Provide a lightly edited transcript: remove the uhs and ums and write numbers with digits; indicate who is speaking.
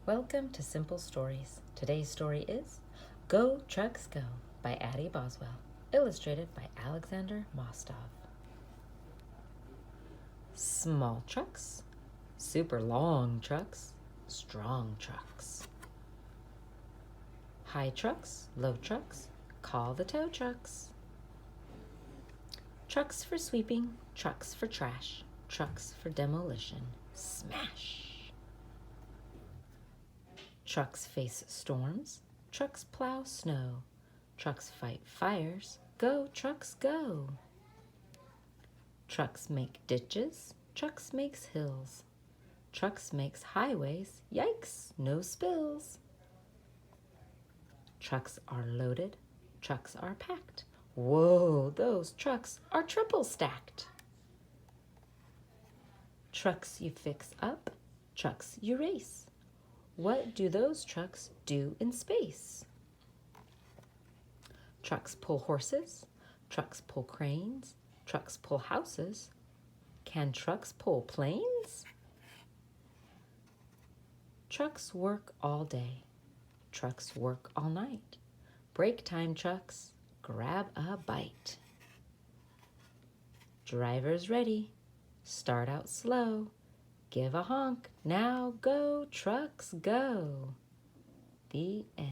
Speaker 1: Welcome to Simple Stories. Today's story is Go Trucks Go by Addie Boswell, illustrated by Alexander Mostov. Small trucks, super long trucks, strong trucks. High trucks, low trucks, call the tow trucks. Trucks for sweeping, trucks for trash, trucks for demolition, smash. Trucks face storms, trucks plow snow, trucks fight fires, go trucks go. Trucks make ditches, trucks makes hills, trucks makes highways, yikes, no spills. Trucks are loaded, trucks are packed, whoa, those trucks are triple stacked. Trucks you fix up, trucks you race. What do those trucks do in space? Trucks pull horses, trucks pull cranes, trucks pull houses. Can trucks pull planes? Trucks work all day, trucks work all night. Break time trucks, grab a bite. Drivers ready, start out slow. Give a honk, now go trucks go. The end.